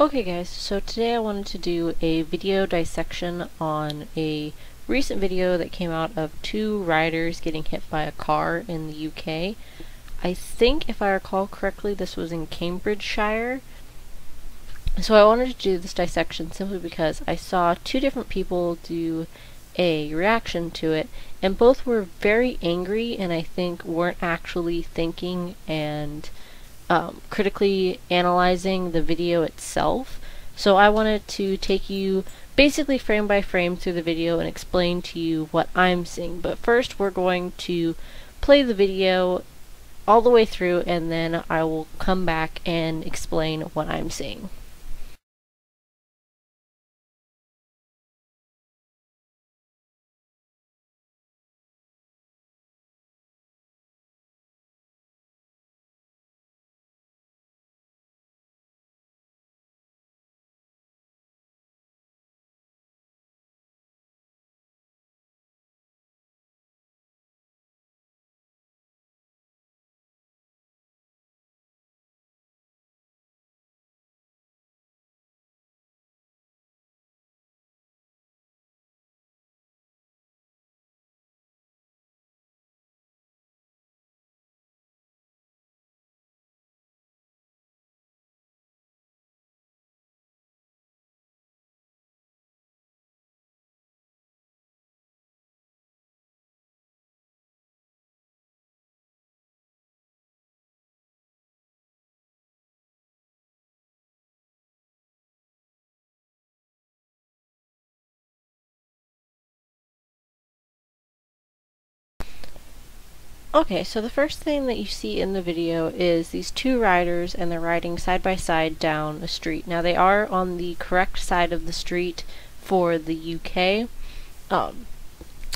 Okay guys, so today I wanted to do a video dissection on a recent video that came out of two riders getting hit by a car in the UK. I think, if I recall correctly, this was in Cambridgeshire. So I wanted to do this dissection simply because I saw two different people do a reaction to it, and both were very angry and I think weren't actually thinking and critically analyzing the video itself. So I wanted to take you basically frame by frame through the video and explain to you what I'm seeing. But first we're going to play the video all the way through, and then I will come back and explain what I'm seeing. Okay, so the first thing that you see in the video is these two riders, and they're riding side by side down a street. Now they are on the correct side of the street for the UK,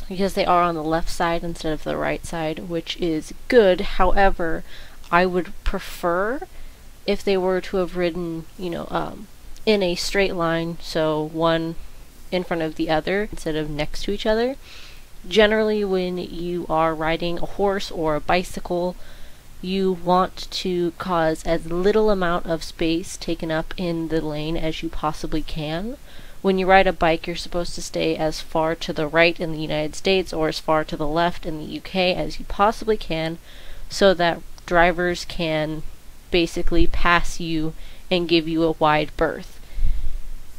because they are on the left side instead of the right side, which is good. However, I would prefer if they were to have ridden, in a straight line, so one in front of the other instead of next to each other. Generally, when you are riding a horse or a bicycle, you want to cause as little amount of space taken up in the lane as you possibly can. When you ride a bike, you're supposed to stay as far to the right in the United States or as far to the left in the UK as you possibly can, so that drivers can basically pass you and give you a wide berth.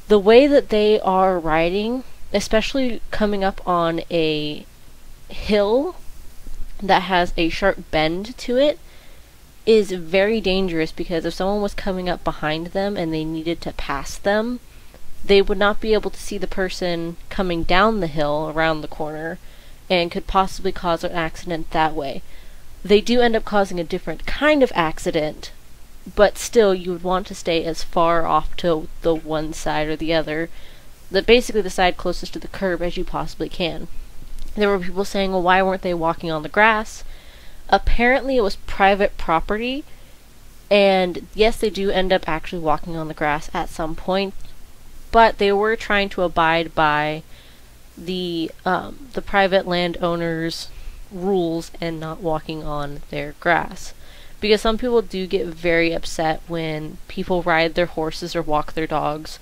The way that they are riding, especially coming up on a hill that has a sharp bend to it, is very dangerous, because if someone was coming up behind them and they needed to pass them, they would not be able to see the person coming down the hill around the corner and could possibly cause an accident that way. They do end up causing a different kind of accident, but still you would want to stay as far off to the one side or the other, basically the side closest to the curb, as you possibly can. There were people saying, well, why weren't they walking on the grass? Apparently it was private property, and yes, they do end up actually walking on the grass at some point, but they were trying to abide by the private landowners' rules and not walking on their grass. Because some people do get very upset when people ride their horses or walk their dogs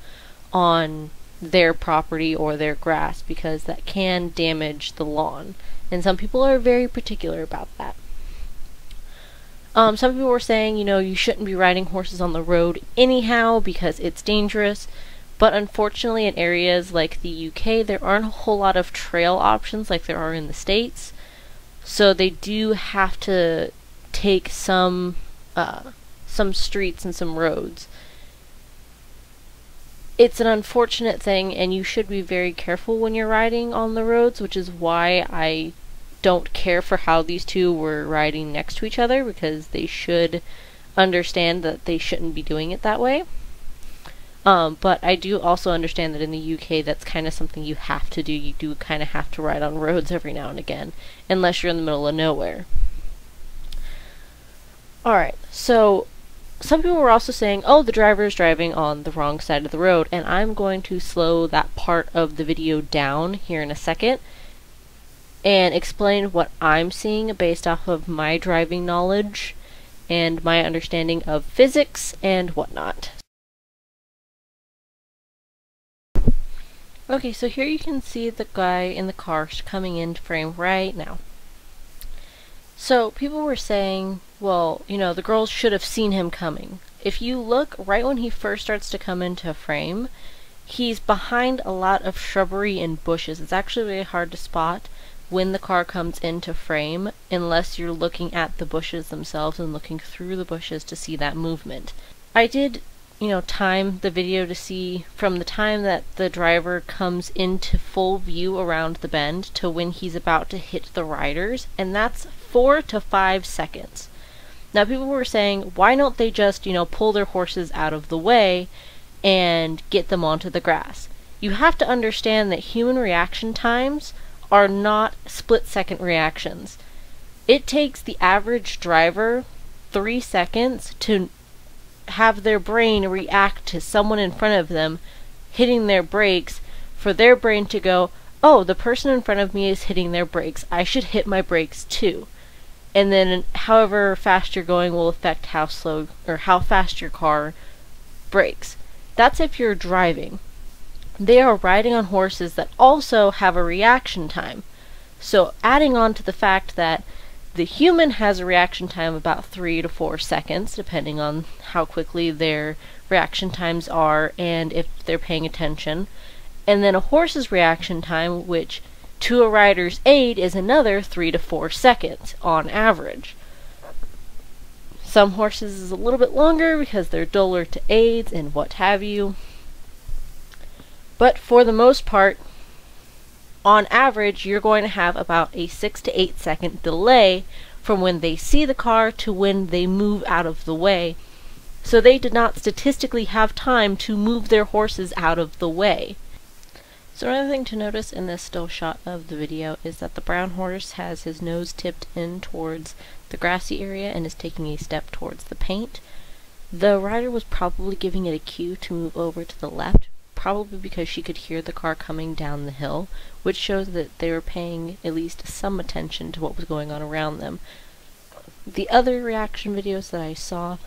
on their property or their grass, because that can damage the lawn, and some people are very particular about that. Some people were saying, you shouldn't be riding horses on the road anyhow because it's dangerous, but unfortunately in areas like the UK there aren't a whole lot of trail options like there are in the States, so they do have to take some streets and some roads. It's an unfortunate thing, and you should be very careful when you're riding on the roads, which is why I don't care for how these two were riding next to each other, because they should understand that they shouldn't be doing it that way. But I do also understand that in the UK that's kind of something you have to do. You do kind of have to ride on roads every now and again, unless you're in the middle of nowhere. Alright, so some people were also saying, oh, the driver is driving on the wrong side of the road, and I'm going to slow that part of the video down here in a second and explain what I'm seeing based off of my driving knowledge and my understanding of physics and whatnot. Okay, so here you can see the guy in the car coming into frame right now. So people were saying, well, you know, the girls should have seen him coming. If you look right when he first starts to come into frame, he's behind a lot of shrubbery and bushes. It's actually really hard to spot when the car comes into frame unless you're looking at the bushes themselves and looking through the bushes to see that movement. I did, you know, time the video to see from the time that the driver comes into full view around the bend to when he's about to hit the riders, and that's 4 to 5 seconds. Now people were saying, why don't they just, you know, pull their horses out of the way and get them onto the grass? You have to understand that human reaction times are not split-second reactions. It takes the average driver 3 seconds to have their brain react to someone in front of them hitting their brakes, for their brain to go, oh, the person in front of me is hitting their brakes, I should hit my brakes too. And then however fast you're going will affect how slow or how fast your car brakes. That's if you're driving. They are riding on horses that also have a reaction time. So adding on to the fact that the human has a reaction time about 3 to 4 seconds, depending on how quickly their reaction times are and if they're paying attention. And then a horse's reaction time, which to a rider's aid is another 3 to 4 seconds on average. Some horses is a little bit longer because they're duller to aids and what have you. But for the most part, on average, you're going to have about a 6 to 8 second delay from when they see the car to when they move out of the way. So they did not statistically have time to move their horses out of the way. So another thing to notice in this still shot of the video is that the brown horse has his nose tipped in towards the grassy area and is taking a step towards the paint. The rider was probably giving it a cue to move over to the left, probably because she could hear the car coming down the hill, which shows that they were paying at least some attention to what was going on around them. The other reaction videos that I saw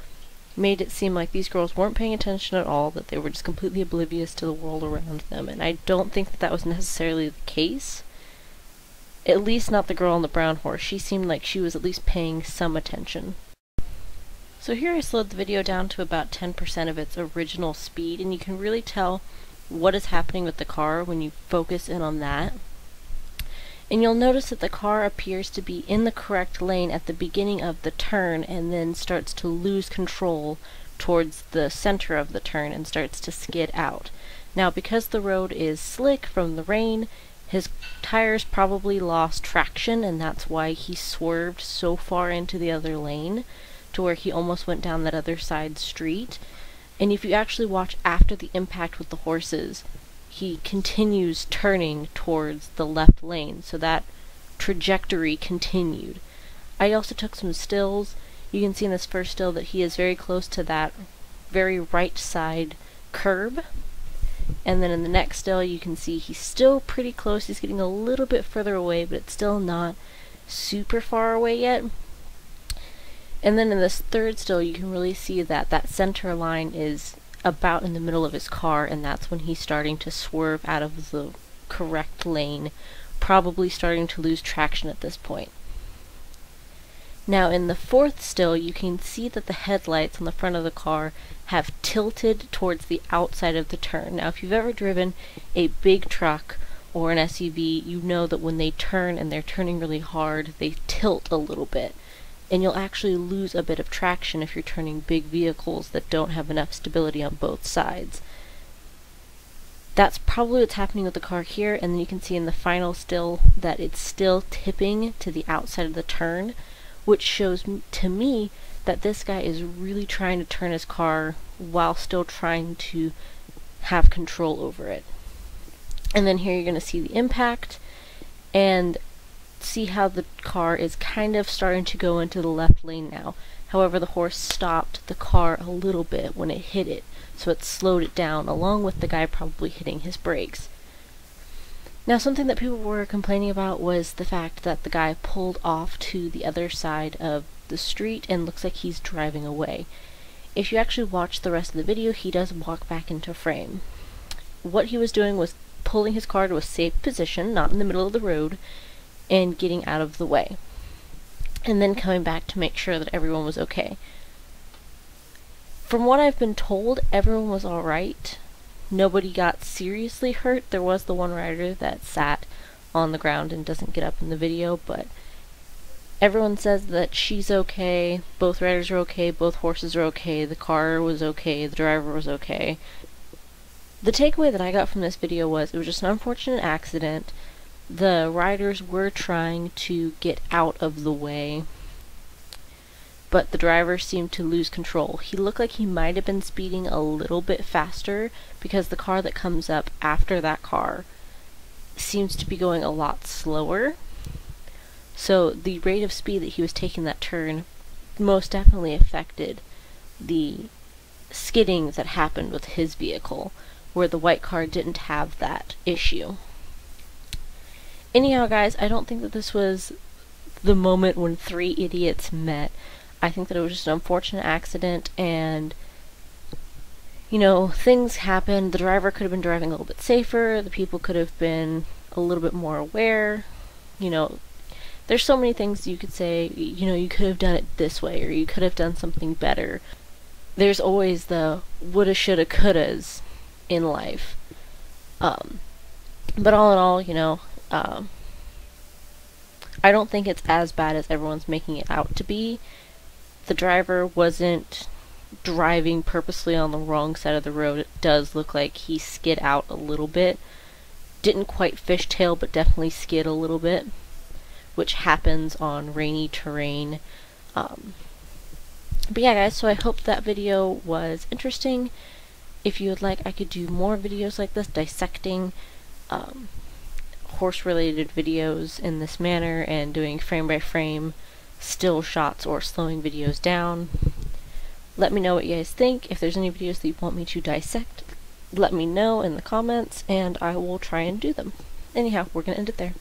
made it seem like these girls weren't paying attention at all, that they were just completely oblivious to the world around them, and I don't think that that was necessarily the case. At least not the girl on the brown horse. She seemed like she was at least paying some attention. So here I slowed the video down to about 10% of its original speed, and you can really tell what is happening with the car when you focus in on that. And you'll notice that the car appears to be in the correct lane at the beginning of the turn and then starts to lose control towards the center of the turn and starts to skid out. Now, because the road is slick from the rain, his tires probably lost traction, and that's why he swerved so far into the other lane to where he almost went down that other side street. And if you actually watch after the impact with the horses, he continues turning towards the left lane, so that trajectory continued. I also took some stills. You can see in this first still that he is very close to that very right side curb. And then in the next still you can see he's still pretty close. He's getting a little bit further away, but it's still not super far away yet. And then in this third still you can really see that that center line is about in the middle of his car, and that's when he's starting to swerve out of the correct lane, probably starting to lose traction at this point. Now in the fourth still you can see that the headlights on the front of the car have tilted towards the outside of the turn. Now if you've ever driven a big truck or an SUV, you know that when they turn and they're turning really hard, they tilt a little bit. And you'll actually lose a bit of traction if you're turning big vehicles that don't have enough stability on both sides. That's probably what's happening with the car here, and then you can see in the final still that it's still tipping to the outside of the turn, which shows to me that this guy is really trying to turn his car while still trying to have control over it. And then here you're going to see the impact, and see how the car is kind of starting to go into the left lane now. However, the horse stopped the car a little bit when it hit it, so it slowed it down, along with the guy probably hitting his brakes. Now, something that people were complaining about was the fact that the guy pulled off to the other side of the street and looks like he's driving away. If you actually watch the rest of the video, he does walk back into frame. What he was doing was pulling his car to a safe position, not in the middle of the road, and getting out of the way. And then coming back to make sure that everyone was okay. From what I've been told, everyone was alright. Nobody got seriously hurt. There was the one rider that sat on the ground and doesn't get up in the video, but everyone says that she's okay, both riders are okay, both horses are okay, the car was okay, the driver was okay. The takeaway that I got from this video was it was just an unfortunate accident. The riders were trying to get out of the way, but the driver seemed to lose control. He looked like he might have been speeding a little bit faster because the car that comes up after that car seems to be going a lot slower. So the rate of speed that he was taking that turn most definitely affected the skidding that happened with his vehicle, where the white car didn't have that issue. Anyhow, guys, I don't think that this was the moment when three idiots met. I think that it was just an unfortunate accident, and you know, things happened. The driver could have been driving a little bit safer, the people could have been a little bit more aware. You know, there's so many things you could say, you know, you could have done it this way, or you could have done something better. There's always the woulda, shoulda, couldas in life. But all in all, you know, I don't think it's as bad as everyone's making it out to be. The driver wasn't driving purposely on the wrong side of the road. It does look like he skid out a little bit. Didn't quite fishtail, but definitely skid a little bit, which happens on rainy terrain. But yeah, guys, so I hope that video was interesting. If you would like, I could do more videos like this, dissecting horse-related videos in this manner, and doing frame-by-frame still shots or slowing videos down. Let me know what you guys think. If there's any videos that you want me to dissect, let me know in the comments, and I will try and do them. Anyhow, we're going to end it there.